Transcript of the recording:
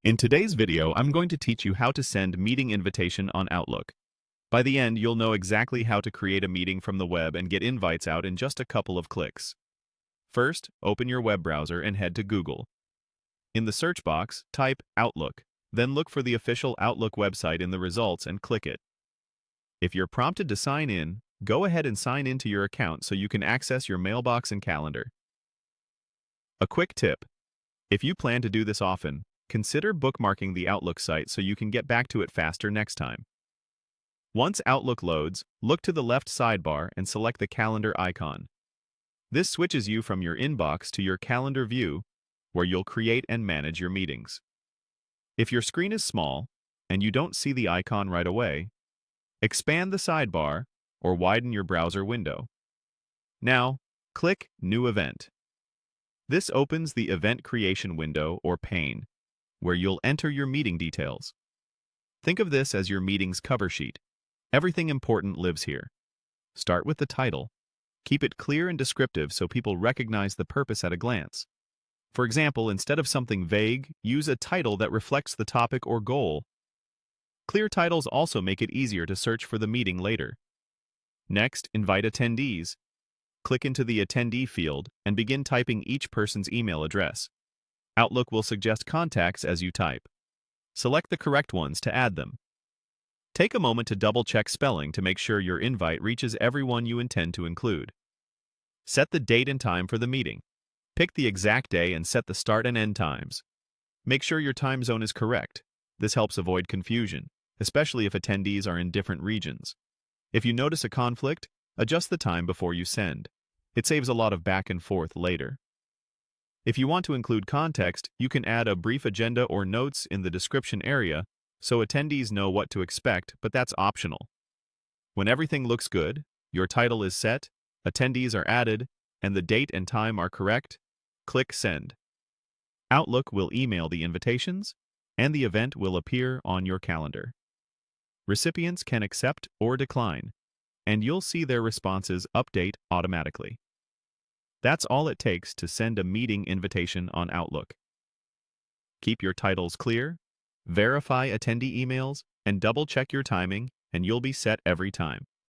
In today's video, I'm going to teach you how to send meeting invitation on Outlook. By the end, you'll know exactly how to create a meeting from the web and get invites out in just a couple of clicks. First, open your web browser and head to Google. In the search box, type Outlook, then look for the official Outlook website in the results and click it. If you're prompted to sign in, go ahead and sign into your account so you can access your mailbox and calendar. A quick tip: if you plan to do this often, consider bookmarking the Outlook site so you can get back to it faster next time. Once Outlook loads, look to the left sidebar and select the calendar icon. This switches you from your inbox to your calendar view, where you'll create and manage your meetings. If your screen is small and you don't see the icon right away, expand the sidebar or widen your browser window. Now, click New Event. This opens the event creation window or pane, where you'll enter your meeting details. Think of this as your meeting's cover sheet. Everything important lives here. Start with the title. Keep it clear and descriptive so people recognize the purpose at a glance. For example, instead of something vague, use a title that reflects the topic or goal. Clear titles also make it easier to search for the meeting later. Next, invite attendees. Click into the attendee field and begin typing each person's email address. Outlook will suggest contacts as you type. Select the correct ones to add them. Take a moment to double-check spelling to make sure your invite reaches everyone you intend to include. Set the date and time for the meeting. Pick the exact day and set the start and end times. Make sure your time zone is correct. This helps avoid confusion, especially if attendees are in different regions. If you notice a conflict, adjust the time before you send. It saves a lot of back and forth later. If you want to include context, you can add a brief agenda or notes in the description area so attendees know what to expect, but that's optional. When everything looks good, your title is set, attendees are added, and the date and time are correct, click Send. Outlook will email the invitations, and the event will appear on your calendar. Recipients can accept or decline, and you'll see their responses update automatically. That's all it takes to send a meeting invitation on Outlook. Keep your titles clear, verify attendee emails, and double-check your timing, and you'll be set every time.